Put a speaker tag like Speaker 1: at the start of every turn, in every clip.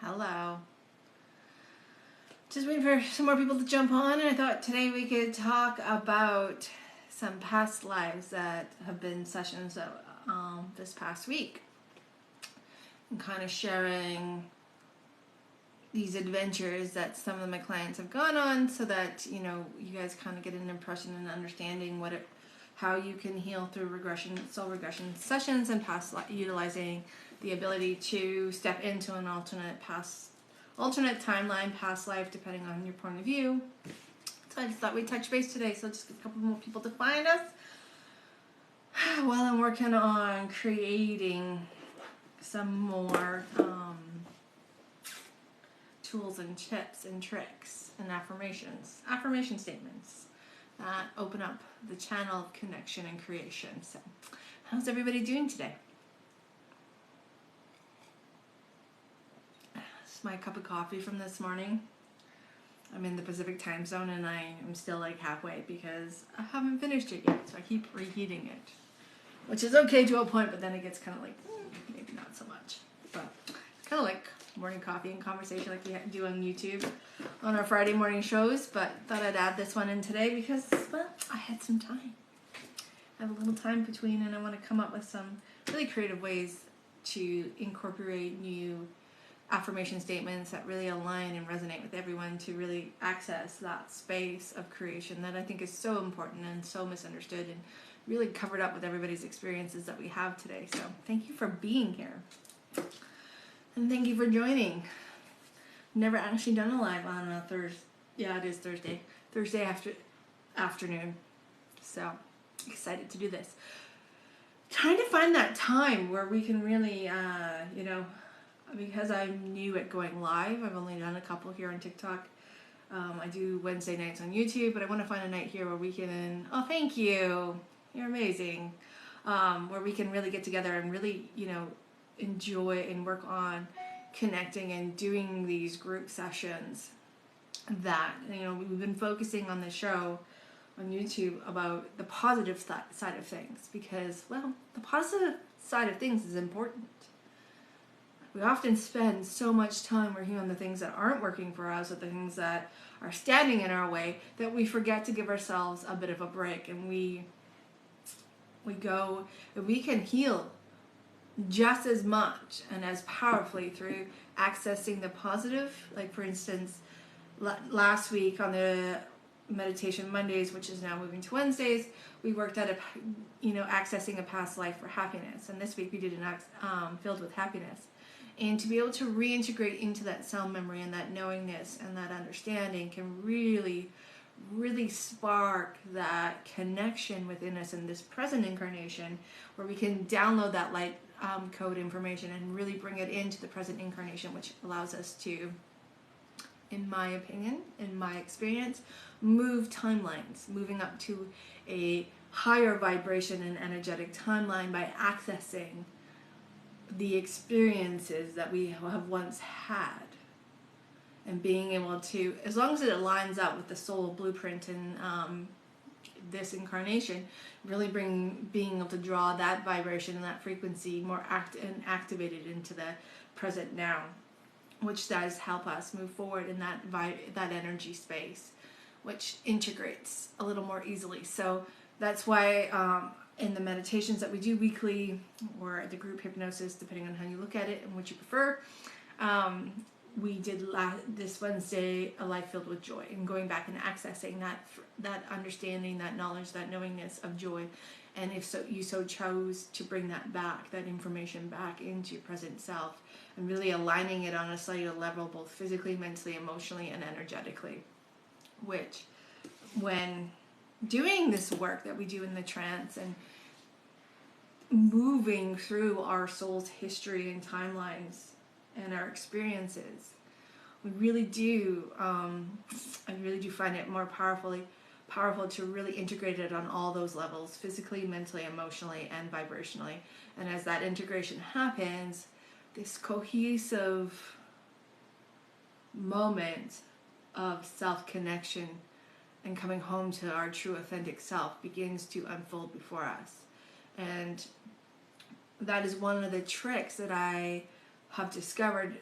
Speaker 1: Hello. Just waiting for some more people to jump on, and I thought today we could talk about some past lives that have been sessions this past week, and kind of sharing these adventures that some of my clients have gone on, so that you guys kind of get an impression and understanding how you can heal through soul regression sessions, and utilizing the ability to step into an alternate timeline, past life, depending on your point of view. So I just thought we'd touch base today, so just get a couple more people to find us while I'm working on creating some more tools and tips and tricks and affirmation statements that open up the channel of connection and creation. So how's everybody doing today? My cup of coffee from this morning. I'm in the Pacific time zone, and I am still like halfway because I haven't finished it yet, so I keep reheating it, which is okay to a point, but then it gets kind of like maybe not so much. But it's kind of like morning coffee and conversation like we do on YouTube on our Friday morning shows. But thought I'd add this one in today because, well, I had some time. I have a little time between, and I want to come up with some really creative ways to incorporate new affirmation statements that really align and resonate with everyone, to really access that space of creation that I think is so important and so misunderstood, and really covered up with everybody's experiences that we have today. So thank you for being here, and thank you for joining. Never actually done a live on a Thursday. Yeah, it is Thursday afternoon, so excited to do this. Trying to find that time where we can really because I'm new at going live. I've only done a couple here on TikTok. I do Wednesday nights on YouTube, but I want to find a night here where we can, oh, thank you, you're amazing, where we can really get together and really, enjoy and work on connecting and doing these group sessions that, we've been focusing on the show on YouTube about the positive side of things, because, well, the positive side of things is important. We often spend so much time working on the things that aren't working for us, or the things that are standing in our way, that we forget to give ourselves a bit of a break, and we can heal just as much and as powerfully through accessing the positive. Like, for instance, last week on the Meditation Mondays, which is now moving to Wednesdays, we worked at accessing a past life for happiness, and this week we did an filled with happiness. And to be able to reintegrate into that cell memory and that knowingness and that understanding can really, really spark that connection within us in this present incarnation, where we can download that light code information and really bring it into the present incarnation, which allows us to, in my opinion, in my experience, move timelines, moving up to a higher vibration and energetic timeline by accessing the experiences that we have once had, and being able to, as long as it aligns up with the soul blueprint in this incarnation, really being able to draw that vibration and that frequency more activated into the present now, which does help us move forward in that energy space, which integrates a little more easily. So that's why in the meditations that we do weekly, or the group hypnosis, depending on how you look at it and what you prefer, we did this Wednesday a life filled with joy, and going back and accessing that understanding, that knowledge, that knowingness of joy. And if you chose to bring that back, that information back into your present self, and really aligning it on a cellular level, both physically, mentally, emotionally, and energetically, which, when doing this work that we do in the trance and moving through our soul's history and timelines and our experiences, we really do, I really do find it more powerful to really integrate it on all those levels, physically, mentally, emotionally, and vibrationally. And as that integration happens, this cohesive moment of self-connection and coming home to our true authentic self begins to unfold before us. And that is one of the tricks that I have discovered.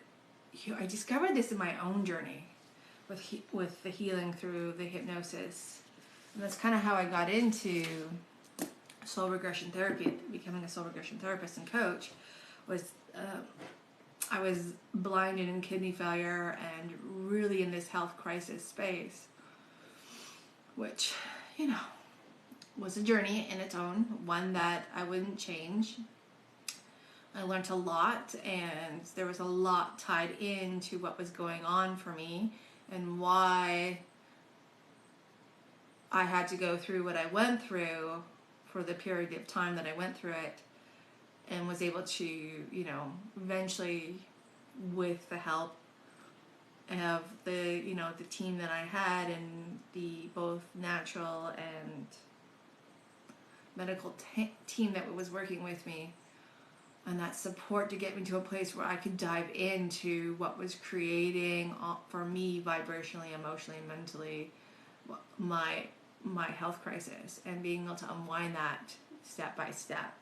Speaker 1: I discovered this in my own journey with the healing through the hypnosis. And that's kind of how I got into soul regression therapy, becoming a soul regression therapist and coach. I was blinded in kidney failure and really in this health crisis space, which, was a journey in its own, one that I wouldn't change. I learned a lot, and there was a lot tied into what was going on for me and why I had to go through what I went through for the period of time that I went through it, and was able to, eventually, with the help of the team that I had and the both natural and medical team that was working with me, and that support to get me to a place where I could dive into what was creating for me vibrationally, emotionally, and mentally my health crisis, and being able to unwind that step by step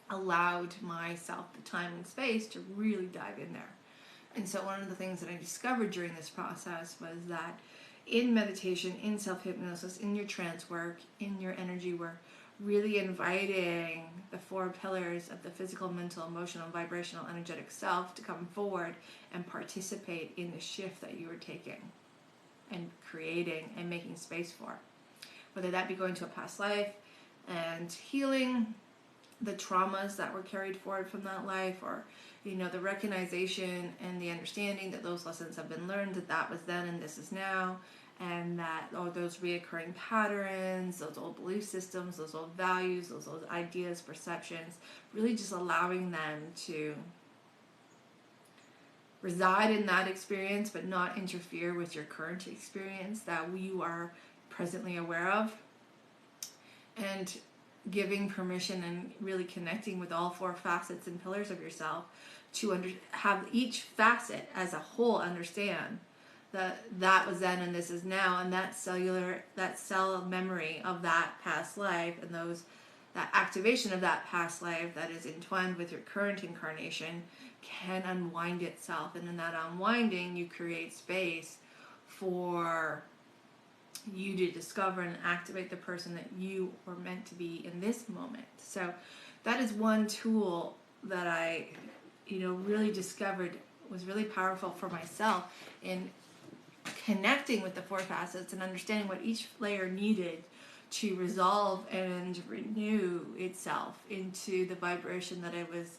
Speaker 1: allowed myself the time and space to really dive in there. And so one of the things that I discovered during this process was that in meditation, in self-hypnosis, in your trance work, in your energy work, really inviting the 4 pillars of the physical, mental, emotional, vibrational, energetic self to come forward and participate in the shift that you are taking and creating and making space for. Whether that be going to a past life and healing the traumas that were carried forward from that life, or the recognition and the understanding that those lessons have been learned, that was then and this is now, and that those reoccurring patterns, those old belief systems, those old values, those old ideas, perceptions, really just allowing them to reside in that experience but not interfere with your current experience that you are presently aware of, and giving permission and really connecting with all 4 facets and pillars of yourself to have each facet as a whole understand that was then and this is now, and that cell memory of that past life and that activation of that past life that is entwined with your current incarnation can unwind itself. And in that unwinding, you create space for you to discover and activate the person that you were meant to be in this moment. So that is one tool that I really discovered was really powerful for myself in connecting with the 4 facets and understanding what each layer needed to resolve and renew itself into the vibration that I was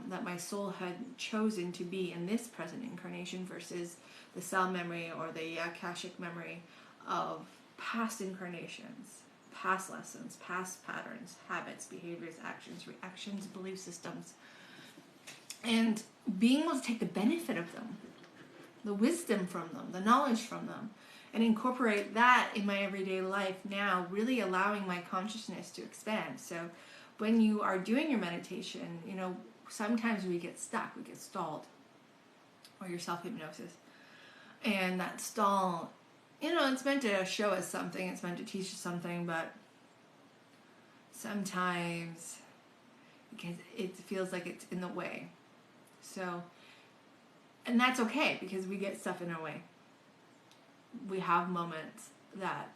Speaker 1: that my soul had chosen to be in this present incarnation, versus the cell memory or the Akashic memory of past incarnations, past lessons, past patterns, habits, behaviors, actions, reactions, belief systems, and being able to take the benefit of them, the wisdom from them, the knowledge from them, and incorporate that in my everyday life now, really allowing my consciousness to expand. So when you are doing your meditation, sometimes we get stuck, we get stalled, or your self-hypnosis, and that stall, it's meant to show us something, it's meant to teach us something, but sometimes it feels like it's in the way. So, and that's okay, because we get stuff in our way. We have moments that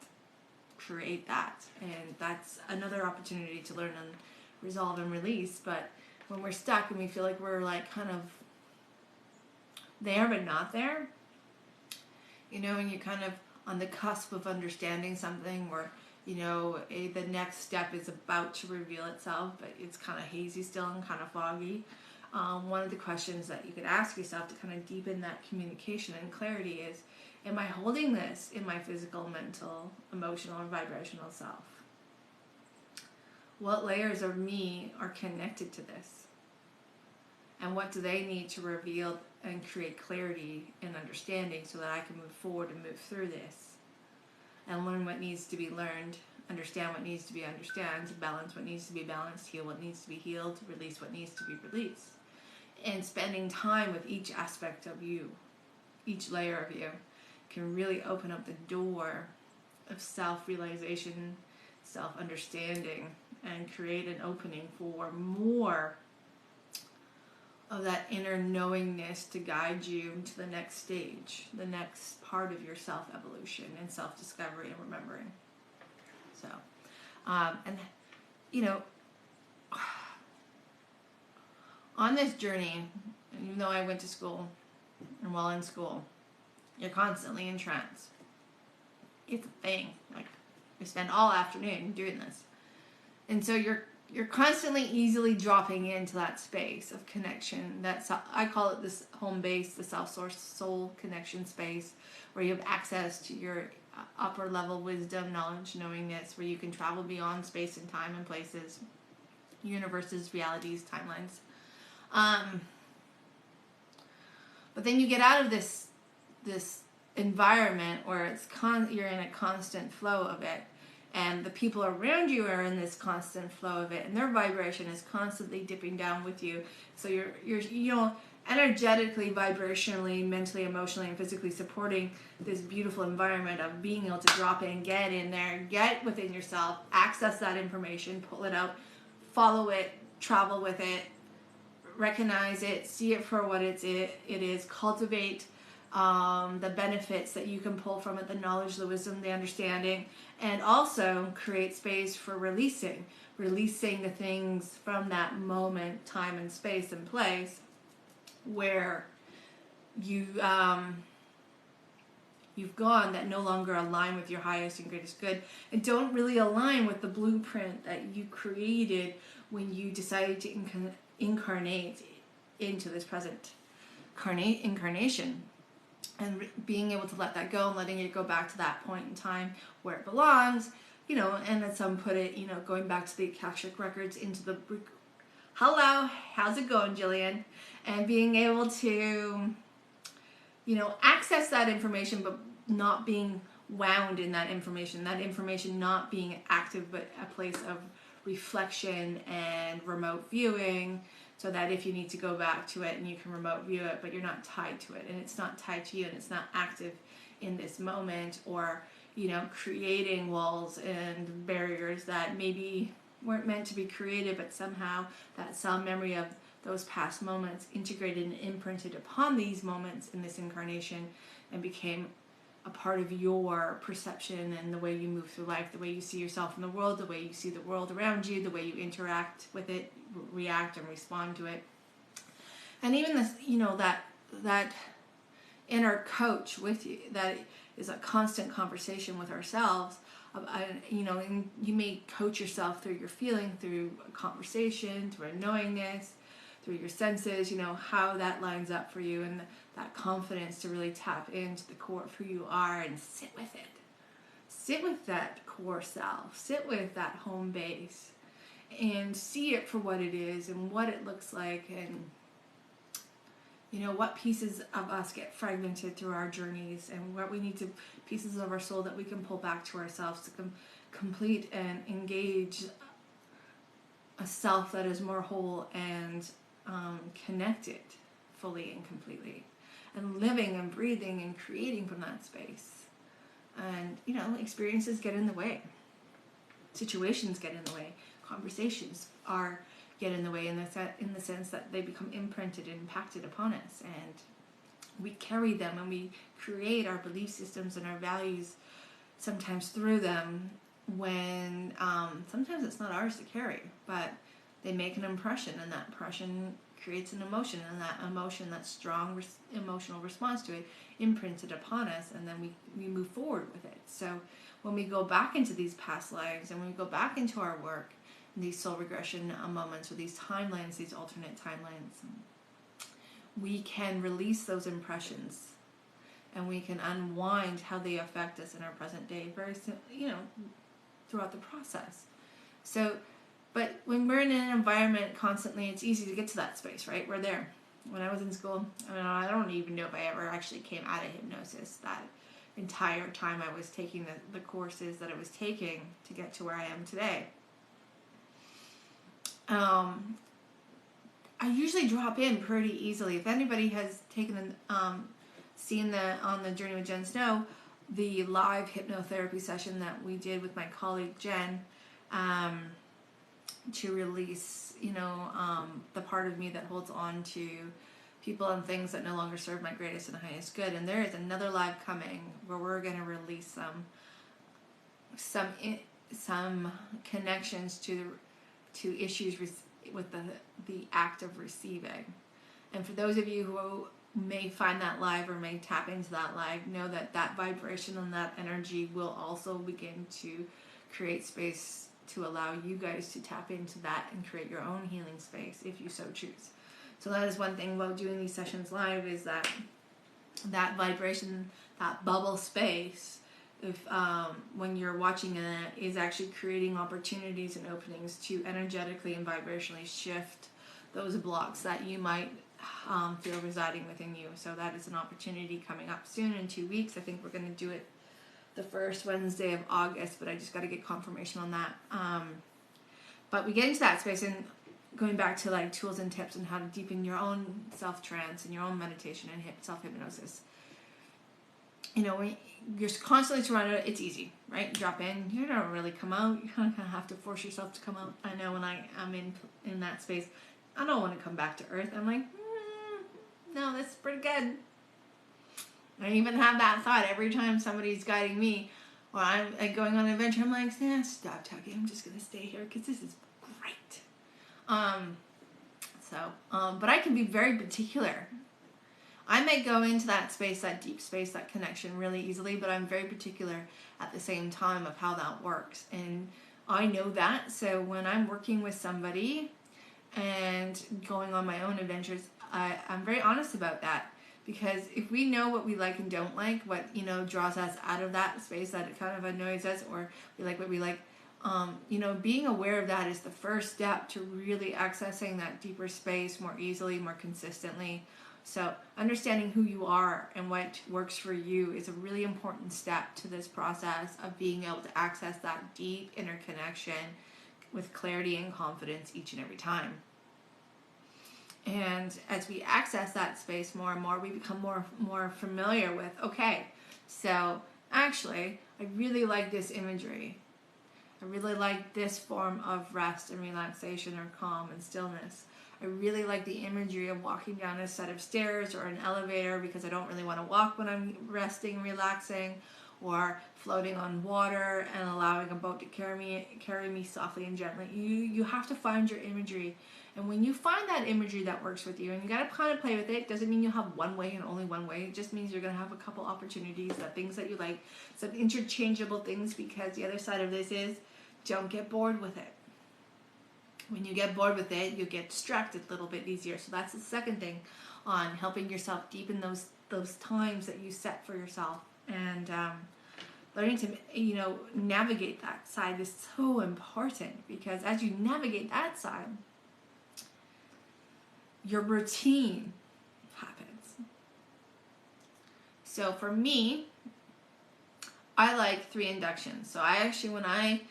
Speaker 1: create that, and that's another opportunity to learn and resolve and release. But when we're stuck and we feel like we're like kind of there but not there, and you're kind of on the cusp of understanding something, or the next step is about to reveal itself, but it's kind of hazy still and kind of foggy. One of the questions that you could ask yourself to kind of deepen that communication and clarity is, am I holding this in my physical, mental, emotional, or vibrational self? What layers of me are connected to this? and what do they need to reveal and create clarity and understanding so that I can move forward and move through this and learn what needs to be learned, understand what needs to be understood, balance what needs to be balanced, heal what needs to be healed, release what needs to be released. And spending time with each aspect of you, each layer of you, can really open up the door of self-realization, self-understanding, and create an opening for more of that inner knowingness to guide you to the next stage, the next part of your self-evolution and self-discovery and remembering. So, and you know, on this journey, even though I went to school, and while in school, you're constantly in trance. It's a thing. Like, we spend all afternoon doing this. And so you're constantly easily dropping into that space of connection. I call it this home base, the self-source soul connection space, where you have access to your upper level wisdom, knowledge, knowingness, where you can travel beyond space and time and places, universes, realities, timelines. But then you get out of this environment where you're in a constant flow of it, and the people around you are in this constant flow of it, and their vibration is constantly dipping down with you. So you're energetically, vibrationally, mentally, emotionally, and physically supporting this beautiful environment of being able to drop in, get in there, get within yourself, access that information, pull it out, follow it, travel with it, recognize it, see it for what it is, cultivate the benefits that you can pull from it, the knowledge, the wisdom, the understanding, and also create space for releasing the things from that moment, time and space and place where you've gone that no longer align with your highest and greatest good, and don't really align with the blueprint that you created when you decided to incarnate into this present incarnation. And being able to let that go and letting it go back to that point in time where it belongs, and as some put it, going back to the Akashic records, into the hello, how's it going, Jillian? And being able to, access that information, but not being wound in that information not being active, but a place of reflection and remote viewing, so that if you need to go back to it and you can remote view it, but you're not tied to it, and it's not tied to you, and it's not active in this moment, or creating walls and barriers that maybe weren't meant to be created, but somehow that cell memory of those past moments integrated and imprinted upon these moments in this incarnation and became a part of your perception and the way you move through life, the way you see yourself in the world, the way you see the world around you, the way you interact with it, react and respond to it. And even this, that inner coach with you, that is a constant conversation with ourselves. And you may coach yourself through your feeling, through a conversation, through a knowingness, through your senses, how that lines up for you, and that confidence to really tap into the core of who you are and sit with it. Sit with that core self, sit with that home base, and see it for what it is and what it looks like, and what pieces of us get fragmented through our journeys, and what we need to, pieces of our soul that we can pull back to ourselves to complete and engage a self that is more whole and connected fully and completely, and living and breathing and creating from that space. And experiences get in the way, situations get in the way, conversations get in the way, in the sense that they become imprinted and impacted upon us, and we carry them, and we create our belief systems and our values sometimes through them, when sometimes it's not ours to carry, but they make an impression, and that impression creates an emotion, and that emotion, that strong emotional response to it, imprinted upon us, and then we move forward with it. So when we go back into these past lives, and when we go back into our work, these soul regression moments, or these timelines, these alternate timelines, we can release those impressions, and we can unwind how they affect us in our present day, throughout the process. So But when we're in an environment constantly, it's easy to get to that space, right? We're there. When I was in school, I don't even know if I ever actually came out of hypnosis that entire time I was taking the courses that I was taking to get to where I am today. I usually drop in pretty easily. If anybody has seen on the Journey with Jen Snow, the live hypnotherapy session that we did with my colleague Jen, to release, the part of me that holds on to people and things that no longer serve my greatest and highest good. And there is another live coming where we're going to release some connections to issues with the act of receiving. And for those of you who may find that live or may tap into that live, know that vibration and that energy will also begin to create space to allow you guys to tap into that and create your own healing space if you so choose. So that is one thing about doing these sessions live, is that vibration, that bubble space, if when you're watching it, is actually creating opportunities and openings to energetically and vibrationally shift those blocks that you might feel residing within you. So that is an opportunity coming up soon in 2 weeks. I think we're going to do it the first Wednesday of August, but I just got to get confirmation on that. But we get into that space, and going back to like tools and tips and how to deepen your own self-trance and your own meditation and self-hypnosis. When you're constantly surrounded, it's easy, right? Drop in, you don't really come out. You kind of have to force yourself to come out. I know when I'm in that space, I don't want to come back to earth. I'm like, no, that's pretty good. I even have that thought every time somebody's guiding me or I'm going on an adventure. I'm like, stop talking. I'm just going to stay here because this is great. But I can be very particular. I may go into that space, that deep space, that connection really easily, but I'm very particular at the same time of how that works. And I know that. So when I'm working with somebody and going on my own adventures, I'm very honest about that. Because if we know what we like and don't like, what, draws us out of that space that kind of annoys us, or we like what we like, being aware of that is the first step to really accessing that deeper space more easily, more consistently. So understanding who you are and what works for you is a really important step to this process of being able to access that deep inner connection with clarity and confidence each and every time. And as we access that space more and more, we become more familiar with, okay, so actually, I really like this imagery. I really like this form of rest and relaxation or calm and stillness. I really like the imagery of walking down a set of stairs or an elevator because I don't really want to walk when I'm resting, relaxing, or floating on water and allowing a boat to carry me softly and gently. You have to find your imagery. And when you find that imagery that works with you, and you got to kind of play with it, doesn't mean you'll have one way and only one way. It just means you're going to have a couple opportunities, that things that you like, some interchangeable things, because the other side of this is, don't get bored with it. When you get bored with it, you get distracted a little bit easier. So that's the second thing on helping yourself deepen those times that you set for yourself. And learning to, navigate that side is so important, because as you navigate that side, your routine happens. So for me, I like 3 inductions. So when I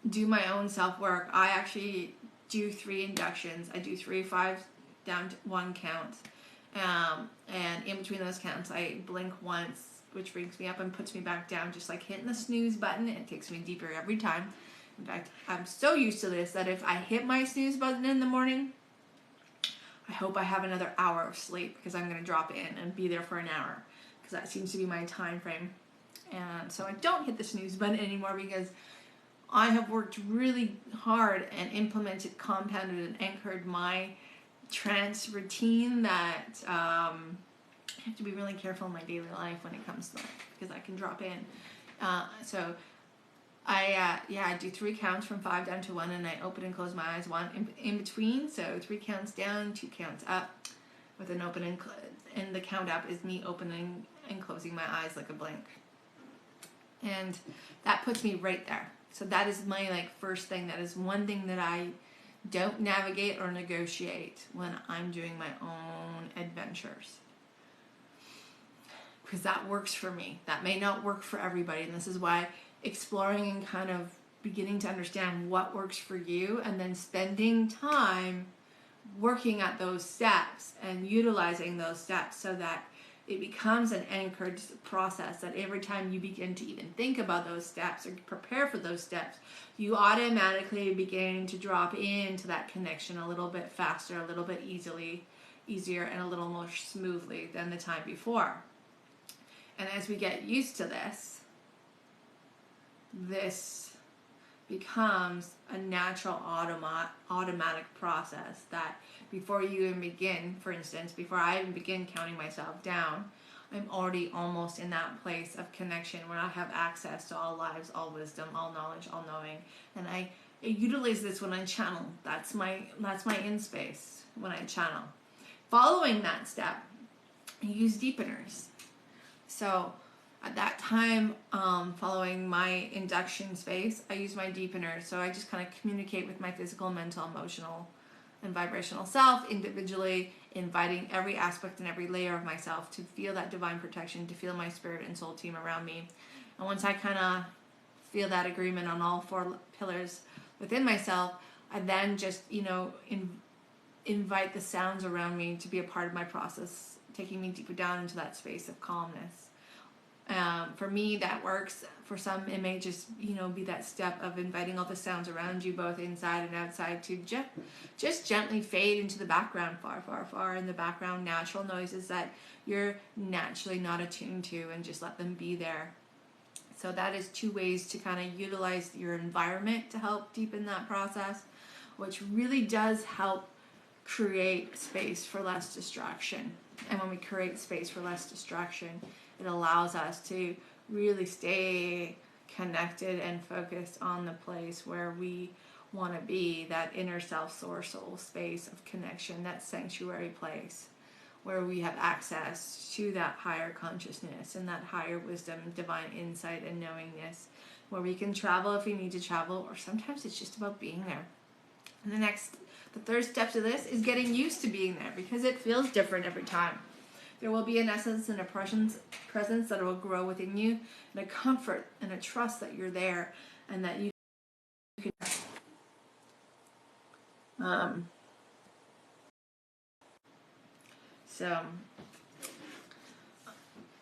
Speaker 1: do my own self-work, I actually do 3 inductions. I do 3 5 down to 1 count. And in between those counts, I blink once, which brings me up and puts me back down, just like hitting the snooze button. It takes me deeper every time. In fact, I'm so used to this that if I hit my snooze button in the morning, I hope I have another hour of sleep, because I'm going to drop in and be there for an hour, because that seems to be my time frame. And so I don't hit the snooze button anymore, because I have worked really hard and implemented, compounded, and anchored my trance routine that I have to be really careful in my daily life when it comes to that, because I can drop in. So I do 3 counts from 5 down to 1, and I open and close my eyes 1 in between. So 3 counts down, 2 counts up, with an open and the count up is me opening and closing my eyes like a blink. And that puts me right there. So that is my like first thing. That is one thing that I don't navigate or negotiate when I'm doing my own adventures, because that works for me. That may not work for everybody, and this is why exploring and kind of beginning to understand what works for you, and then spending time working at those steps and utilizing those steps so that it becomes an anchored process, that every time you begin to even think about those steps or prepare for those steps, you automatically begin to drop into that connection a little bit faster, a little bit easier, and a little more smoothly than the time before. And as we get used to this becomes a natural automatic process that before you even begin, for instance, before I even begin counting myself down, I'm already almost in that place of connection where I have access to all lives, all wisdom, all knowledge, all knowing. And I utilize this when I channel. That's my in space when I channel. Following that step, I use deepeners. So at that time, following my induction space, I use my deepener. So I just kind of communicate with my physical, mental, emotional, and vibrational self individually, inviting every aspect and every layer of myself to feel that divine protection, to feel my spirit and soul team around me. And once I kind of feel that agreement on all four pillars within myself, I then just, invite the sounds around me to be a part of my process, taking me deeper down into that space of calmness. For me, that works. For some, it may just, be that step of inviting all the sounds around you, both inside and outside, to just gently fade into the background, far, far, far in the background, natural noises that you're naturally not attuned to, and just let them be there. So that is 2 ways to kind of utilize your environment to help deepen that process, which really does help create space for less distraction. And when we create space for less distraction, it allows us to really stay connected and focused on the place where we want to be, that inner self, soul space of connection, that sanctuary place where we have access to that higher consciousness and that higher wisdom, divine insight and knowingness, where we can travel if we need to travel, or sometimes it's just about being there. And the third step to this is getting used to being there, because it feels different every time. There will be an essence and a presence that will grow within you, and a comfort and a trust that you're there, and that you can.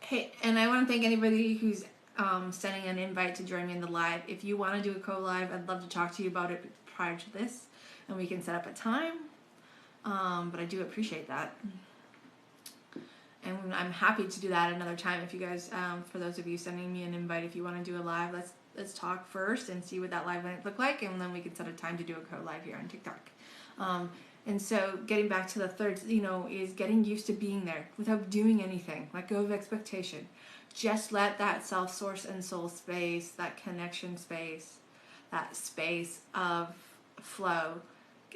Speaker 1: Hey, and I want to thank anybody who's sending an invite to join me in the live. If you want to do a co-live, I'd love to talk to you about it prior to this, and we can set up a time. But I do appreciate that. And I'm happy to do that another time. If you guys, for those of you sending me an invite, if you want to do a live, let's talk first and see what that live might look like, and then we can set a time to do a co-live here on TikTok. And so getting back to the third, is getting used to being there without doing anything. Let go of expectation. Just let that self-source and soul space, that connection space, that space of flow,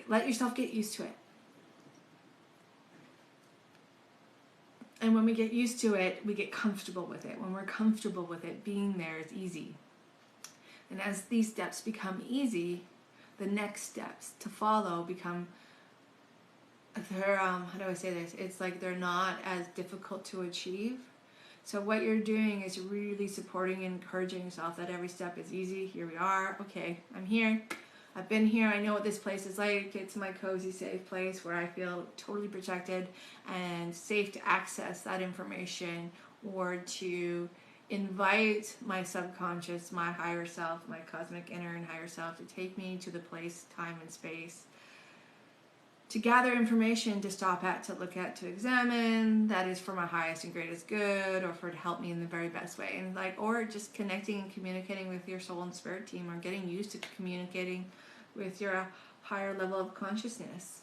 Speaker 1: let yourself get used to it. And when we get used to it, we get comfortable with it. When we're comfortable with it, being there is easy. And as these steps become easy, the next steps to follow become, how do I say this? It's like they're not as difficult to achieve. So what you're doing is really supporting and encouraging yourself that every step is easy. Here we are. Okay, I'm here. I've been here. I know what this place is like. It's my cozy, safe place where I feel totally protected and safe to access that information, or to invite my subconscious, my higher self, my cosmic inner and higher self to take me to the place, time, and space to gather information, to stop at, to look at, to examine, that is for my highest and greatest good, or for to help me in the very best way. And or just connecting and communicating with your soul and spirit team, or getting used to communicating with your higher level of consciousness.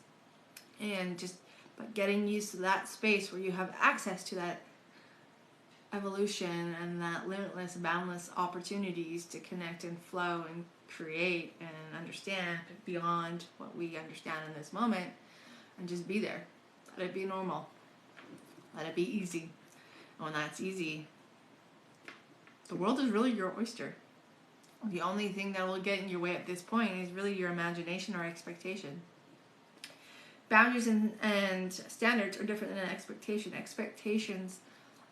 Speaker 1: And but getting used to that space where you have access to that evolution and that limitless, boundless opportunities to connect and flow and create and understand beyond what we understand in this moment, and just be there. Let it be normal. Let it be easy. And when that's easy, the world is really your oyster. The only thing that will get in your way at this point is really your imagination or expectation. Boundaries and standards are different than an expectation. Expectations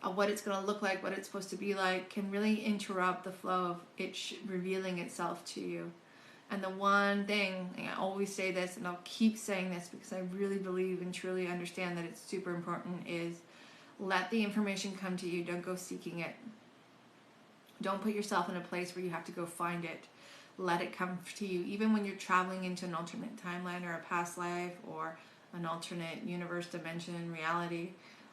Speaker 1: of what it's going to look like, what it's supposed to be like, can really interrupt the flow of it revealing itself to you. And the one thing, and I always say this, and I'll keep saying this because I really believe and truly understand that it's super important, is let the information come to you. Don't go seeking it. Don't put yourself in a place where you have to go find it. Let it come to you. Even when you're traveling into an alternate timeline or a past life or an alternate universe, dimension, reality,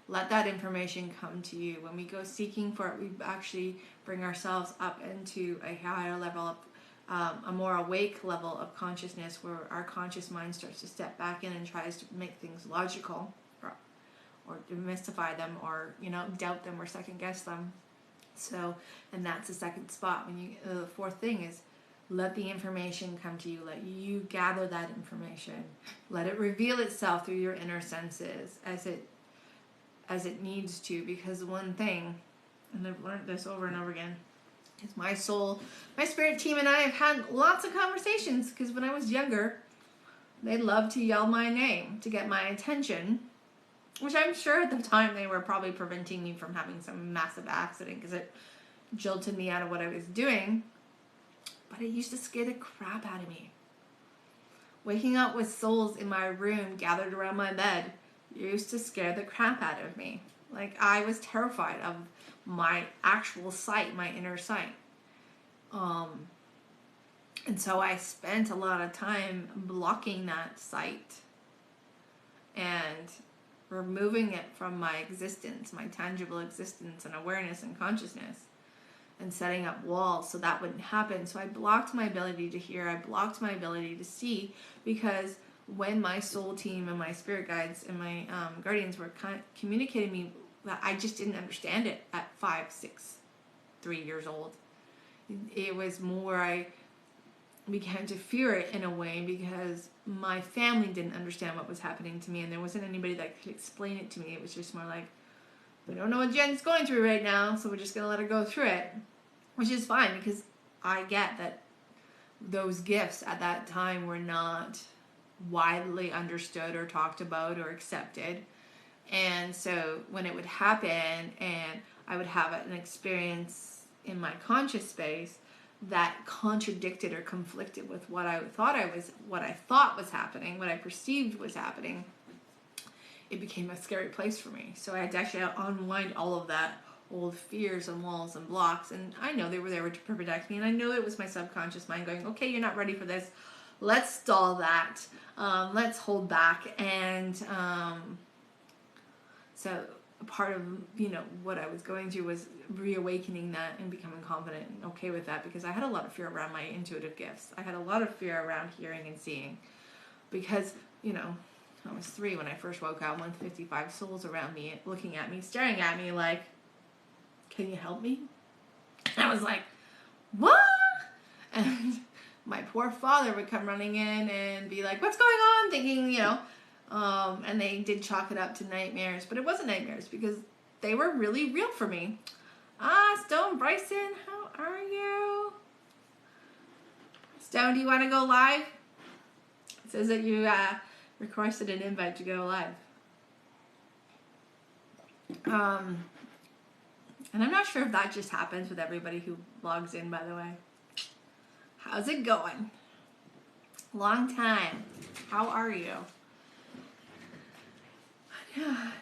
Speaker 1: let that information come to you. When we go seeking for it, we actually bring ourselves up into a higher level of a more awake level of consciousness, where our conscious mind starts to step back in and tries to make things logical, or demystify them, or doubt them or second guess them. So, and that's the second spot. When the fourth thing is, let the information come to you. Let you gather that information. Let it reveal itself through your inner senses as it needs to. Because one thing, and I've learned this over and over again, is my soul, my spirit team and I have had lots of conversations, because when I was younger, they loved to yell my name to get my attention, which I'm sure at the time they were probably preventing me from having some massive accident, because it jolted me out of what I was doing. But it used to scare the crap out of me. Waking up with souls in my room gathered around my bed used to scare the crap out of me. Like, I was terrified of my actual sight, my inner sight. And so I spent a lot of time blocking that sight and removing it from my existence, my tangible existence and awareness and consciousness, and setting up walls so that wouldn't happen. So I blocked my ability to hear, I blocked my ability to see, because when my soul team and my spirit guides and my guardians were communicating me, that I just didn't understand it at 5, 6, 3 years old. It was more, I began to fear it in a way, because my family didn't understand what was happening to me, and there wasn't anybody that could explain it to me. It was just more like, we don't know what Jen's going through right now, so we're just going to let her go through it. Which is fine, because I get that those gifts at that time were not widely understood or talked about or accepted. And so when it would happen and I would have an experience in my conscious space that contradicted or conflicted with what I thought was happening, what I perceived was happening, it became a scary place for me. So I had to actually unwind all of that old fears and walls and blocks. And I know they were there to protect me. And I know it was my subconscious mind going, okay, you're not ready for this. Let's stall that. Let's hold back. And so part of, what I was going through was reawakening that and becoming confident and okay with that, because I had a lot of fear around my intuitive gifts. I had a lot of fear around hearing and seeing, because, I was 3 when I first woke up, 155 souls around me, looking at me, staring at me like, can you help me? And I was like, what? And my poor father would come running in and be like, what's going on? Thinking, and they did chalk it up to nightmares, but it wasn't nightmares, because they were really real for me. Stone Bryson, how are you? Stone, do you want to go live? It says that you requested an invite to go live. And I'm not sure if that just happens with everybody who logs in, by the way. How's it going? Long time. How are you?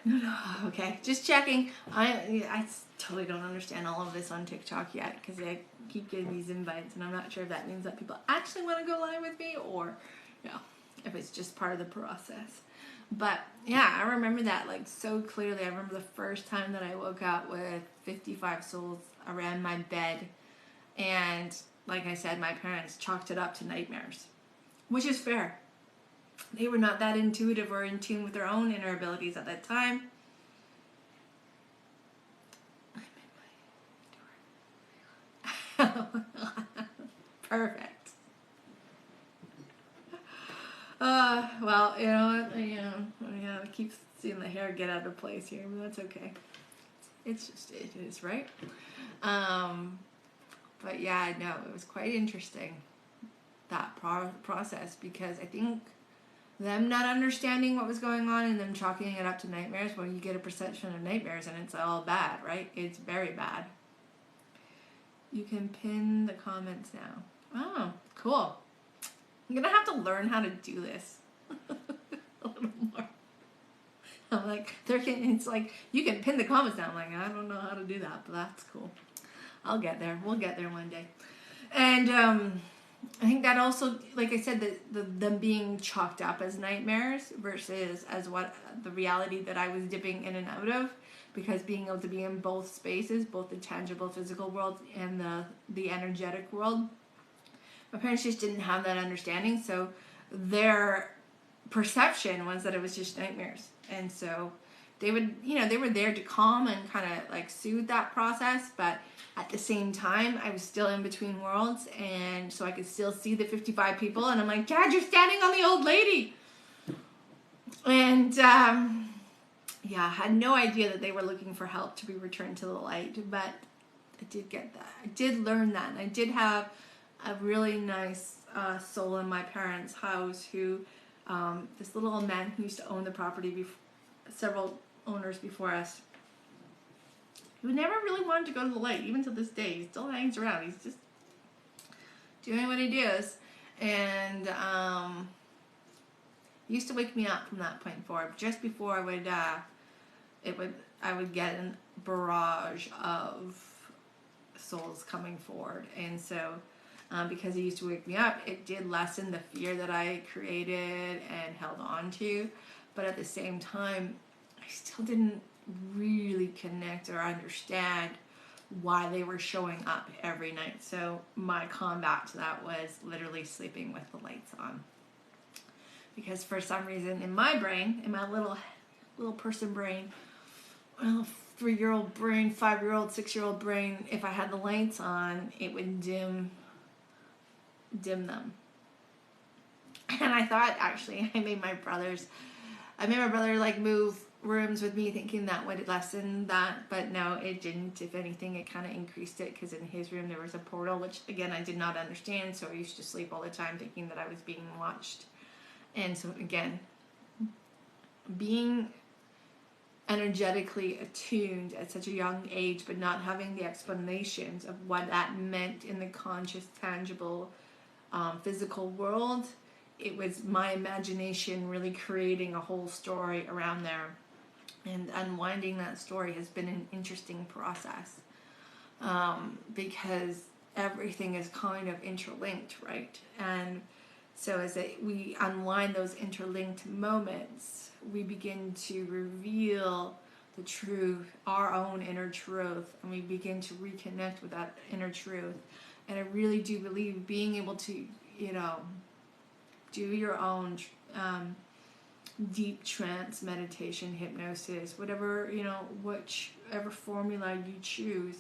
Speaker 1: No. Okay, just checking. I totally don't understand all of this on TikTok yet, because I keep getting these invites, and I'm not sure if that means that people actually want to go live with me, or if it's just part of the process. But yeah, I remember that like so clearly. I remember the first time that I woke up with 55 souls around my bed, and like I said, my parents chalked it up to nightmares, which is fair. They were not that intuitive or in tune with their own inner abilities at that time. Perfect. Well, I keep seeing the hair get out of place here, but that's okay. It's just, it is, right? But But yeah, no, it was quite interesting, that process, because I think them not understanding what was going on and them chalking it up to nightmares, well, you get a perception of nightmares and it's all bad, right? It's very bad. You can pin the comments now. Oh, cool. I'm gonna have to learn how to do this a little more. I'm like, it's like, you can pin the comments down. I'm like, I don't know how to do that, but that's cool. I'll get there. We'll get there one day. And I think that also, like I said, them being chalked up as nightmares versus as what the reality that I was dipping in and out of, because being able to be in both spaces, both the tangible physical world and the energetic world, my parents just didn't have that understanding, so their perception was that it was just nightmares. And so they would, they were there to calm and kind of like soothe that process, but at the same time, I was still in between worlds, and so I could still see the 55 people, and I'm like, Dad, you're standing on the old lady. And yeah, I had no idea that they were looking for help to be returned to the light, but I did get that. I did learn that, and I did have a really nice soul in my parents' house who, this little old man who used to own the property, several owners before us, who never really wanted to go to the light, even to this day. He still hangs around. He's just doing what he does. And he used to wake me up from that point forward. Just before I would get a barrage of souls coming forward. And so because he used to wake me up, it did lessen the fear that I created and held on to. But at the same time, I still didn't really connect or understand why they were showing up every night. So my combat to that was literally sleeping with the lights on. Because for some reason in my brain, in my little person brain, well, 3-year-old brain, 5-year-old, 6-year-old brain, if I had the lights on, it would dim them. And I thought, actually, I made my brother like move rooms with me, thinking that would lessen that, but no, it didn't. If anything, it kind of increased it, because in his room there was a portal, which again I did not understand, so I used to sleep all the time thinking that I was being watched. And so again, being energetically attuned at such a young age, but not having the explanations of what that meant in the conscious, tangible, physical world, it was my imagination really creating a whole story around there. And unwinding that story has been an interesting process, because everything is kind of interlinked, right? And so as we unwind those interlinked moments, we begin to reveal the truth, our own inner truth, and we begin to reconnect with that inner truth. And I really do believe being able to, do your own deep trance meditation, hypnosis, whatever, whichever formula you choose,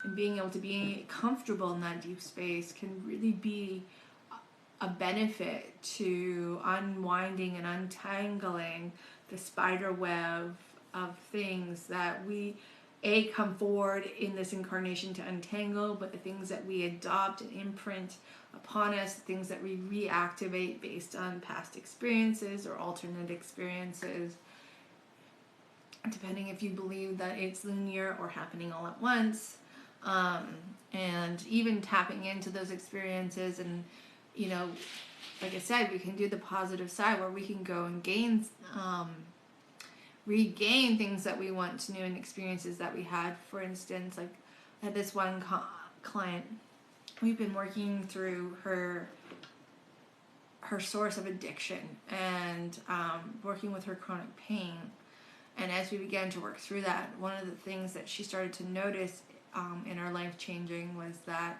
Speaker 1: and being able to be comfortable in that deep space can really be a benefit to unwinding and untangling the spider web of things that we come forward in this incarnation to untangle, but the things that we adopt and imprint upon us, the things that we reactivate based on past experiences or alternate experiences, depending if you believe that it's linear or happening all at once, and even tapping into those experiences. And like I said, we can do the positive side where we can go and regain things that we once knew and experiences that we had. For instance, like I had this one client, we've been working through her source of addiction and working with her chronic pain. And as we began to work through that, one of the things that she started to notice in her life changing was that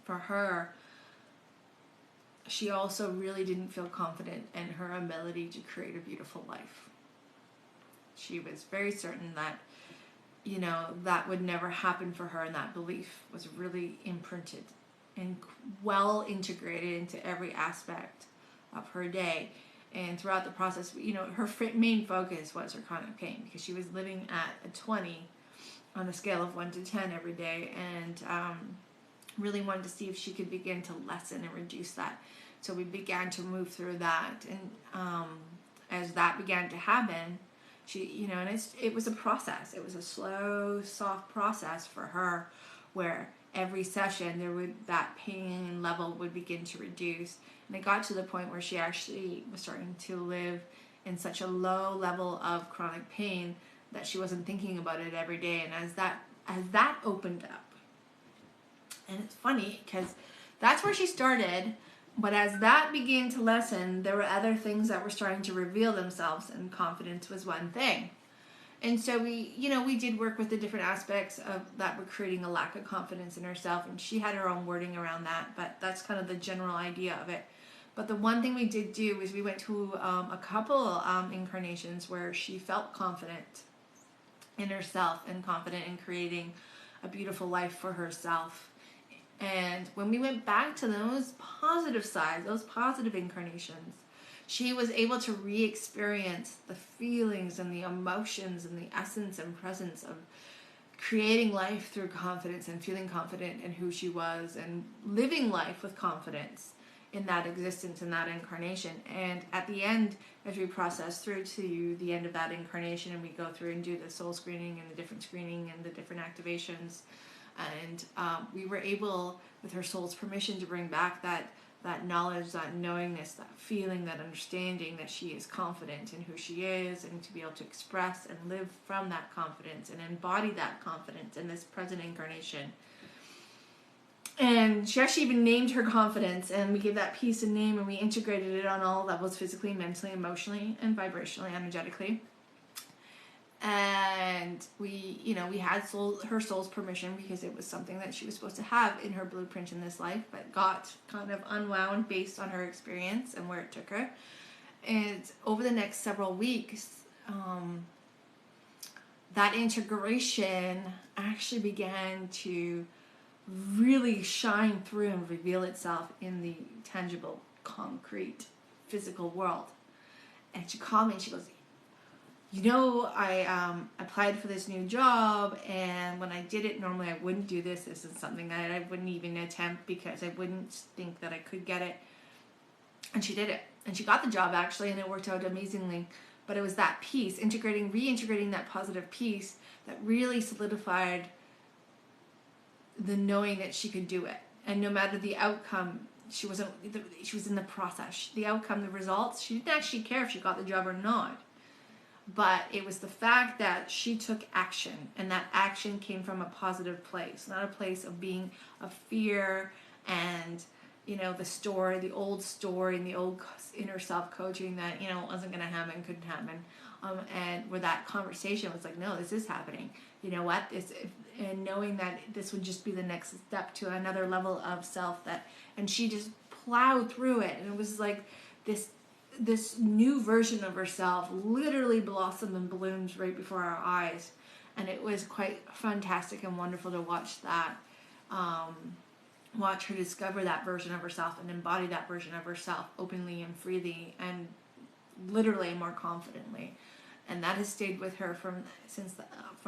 Speaker 1: for her, she also really didn't feel confident in her ability to create a beautiful life. She was very certain that, that would never happen for her, and that belief was really imprinted and well integrated into every aspect of her day. And throughout the process, her main focus was her chronic pain, because she was living at a 20 on a scale of 1 to 10 every day. And really wanted to see if she could begin to lessen and reduce that. So we began to move through that, and as that began to happen, she, and it was a process. It was a slow, soft process for her, where every session that pain level would begin to reduce, and it got to the point where she actually was starting to live in such a low level of chronic pain that she wasn't thinking about it every day. And as that opened up, and it's funny because that's where she started, but as that began to lessen, there were other things that were starting to reveal themselves, and confidence was one thing. And so we did work with the different aspects of that were creating a lack of confidence in herself, and she had her own wording around that, but that's kind of the general idea of it. But the one thing we did do is we went to a couple incarnations where she felt confident in herself and confident in creating a beautiful life for herself. And when we went back to those positive sides, those positive incarnations, she was able to re-experience the feelings and the emotions and the essence and presence of creating life through confidence and feeling confident in who she was and living life with confidence in that existence, in that incarnation. And at the end, as we process through to the end of that incarnation and we go through and do the soul screening and the different screening and the different activations, and we were able, with her soul's permission, to bring back that knowledge, that knowingness, that feeling, that understanding that she is confident in who she is, and to be able to express and live from that confidence and embody that confidence in this present incarnation. And she actually even named her confidence, and we gave that piece a name, and we integrated it on all levels, physically, mentally, emotionally, and vibrationally, energetically. And we had her soul's permission, because it was something that she was supposed to have in her blueprint in this life, but got kind of unwound based on her experience and where it took her. And over the next several weeks, that integration actually began to really shine through and reveal itself in the tangible, concrete, physical world. And she called me and she goes, I applied for this new job, and when I did it, normally I wouldn't do this. This is something that I wouldn't even attempt because I wouldn't think that I could get it. And she did it. And she got the job, actually, and it worked out amazingly. But it was that piece, reintegrating that positive piece, that really solidified the knowing that she could do it. And no matter the outcome, she was in the process. The outcome, the results, she didn't actually care if she got the job or not. But it was the fact that she took action, and that action came from a positive place, not a place of being of fear and, the old story and the old inner self-coaching that, wasn't going to happen, couldn't happen. And where that conversation was like, no, this is happening. You know what? And knowing that this would just be the next step to another level of self, and she just plowed through it. And it was like this new version of herself literally blossomed and bloomed right before our eyes. And it was quite fantastic and wonderful to watch that, watch her discover that version of herself and embody that version of herself openly and freely and literally more confidently. And that has stayed with her from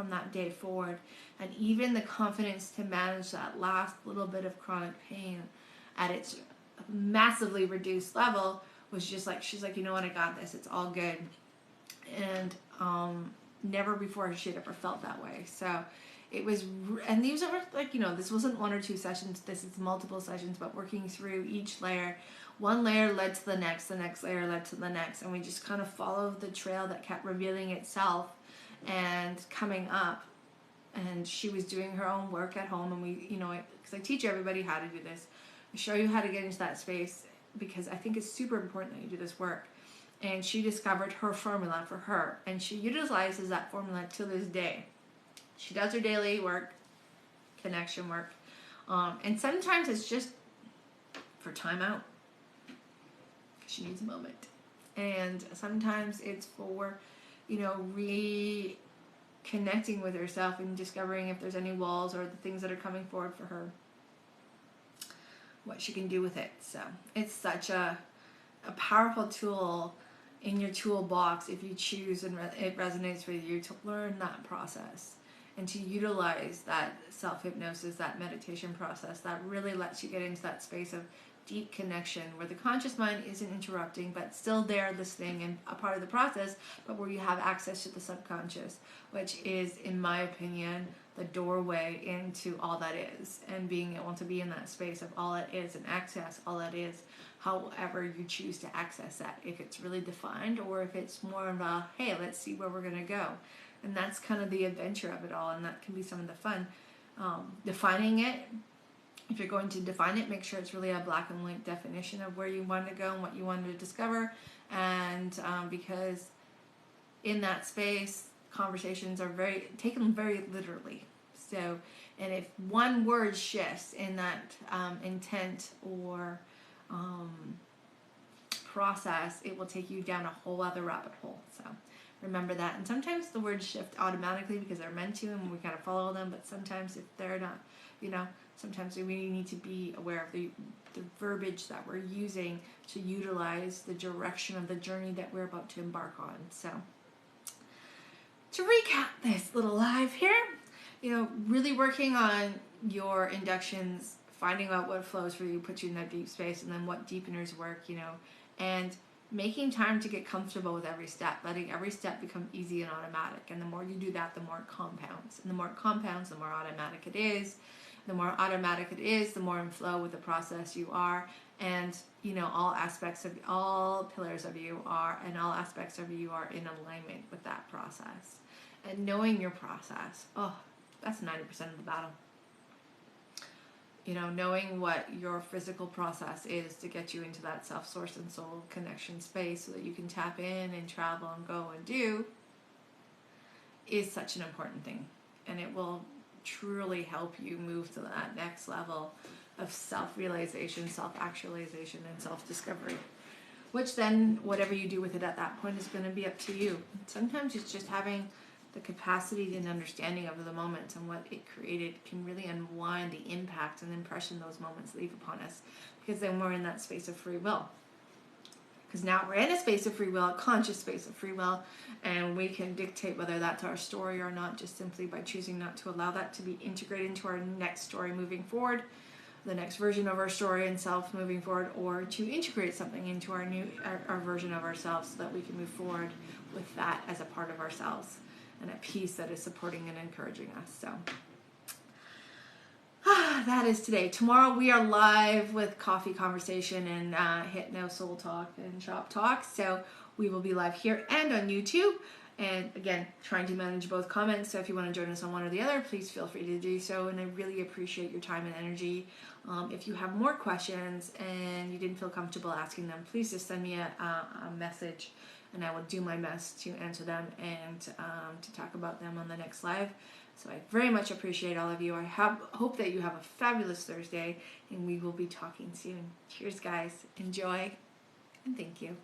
Speaker 1: that day forward. And even the confidence to manage that last little bit of chronic pain at its massively reduced level was just like, she's like, you know what, I got this, it's all good. And never before had she ever felt that way. So it was, and these are like, this wasn't one or two sessions, this is multiple sessions, but working through each layer. One layer led to the next layer led to the next, and we just kind of followed the trail that kept revealing itself and coming up. And she was doing her own work at home, and we, because I teach everybody how to do this, I show you how to get into that space, because I think it's super important that you do this work. And she discovered her formula for her, and she utilizes that formula to this day. She does her daily work, connection work, and sometimes it's just for time out. She needs a moment. And sometimes it's for, reconnecting with herself and discovering if there's any walls or the things that are coming forward for her, what she can do with it. So it's such a powerful tool in your toolbox if you choose and it resonates with you to learn that process and to utilize that self-hypnosis, that meditation process that really lets you get into that space of deep connection where the conscious mind isn't interrupting but still there listening and a part of the process, but where you have access to the subconscious, which is, in my opinion, the doorway into all that is, and being able to be in that space of all it is and access all that is, however you choose to access that, if it's really defined or if it's more of a, hey, let's see where we're going to go. And that's kind of the adventure of it all, and that can be some of the fun. Defining it, if you're going to define it, make sure it's really a black and white definition of where you want to go and what you want to discover. And because in that space, conversations are taken very literally. So, and if one word shifts in that intent or process, it will take you down a whole other rabbit hole. So remember that. And sometimes the words shift automatically because they're meant to, and we kind of follow them. But sometimes if they're not, sometimes we need to be aware of the verbiage that we're using to utilize the direction of the journey that we're about to embark on. So to recap this little live here, really working on your inductions, finding out what flows for you, puts you in that deep space, and then what deepeners work, and making time to get comfortable with every step, letting every step become easy and automatic. And the more you do that, the more it compounds. And the more it compounds, the more automatic it is. The more automatic it is, the more in flow with the process you are. And, all pillars of you are, and all aspects of you are in alignment with that process. And knowing your process, that's 90% of the battle. Knowing what your physical process is to get you into that self-source and soul connection space so that you can tap in and travel and go and do is such an important thing. And it will truly help you move to that next level of self-realization, self-actualization, and self-discovery. Which then, whatever you do with it at that point is going to be up to you. Sometimes it's just having the capacity and understanding of the moment and what it created can really unwind the impact and impression those moments leave upon us, because then we're in that space of free will. Because now we're in a space of free will, a conscious space of free will, and we can dictate whether that's our story or not, just simply by choosing not to allow that to be integrated into our next story moving forward, the next version of our story and self moving forward, or to integrate something into our version of ourselves so that we can move forward with that as a part of ourselves and a piece that is supporting and encouraging us. So that is today. Tomorrow we are live with Coffee Conversation and Hypno Soul Talk and Shop Talk. So we will be live here and on YouTube. And again, trying to manage both comments. So if you want to join us on one or the other, please feel free to do so. And I really appreciate your time and energy. If you have more questions and you didn't feel comfortable asking them, please just send me a message, and I will do my best to answer them and to talk about them on the next live. So I very much appreciate all of you. I hope that you have a fabulous Thursday, and we will be talking soon. Cheers, guys. Enjoy, and thank you.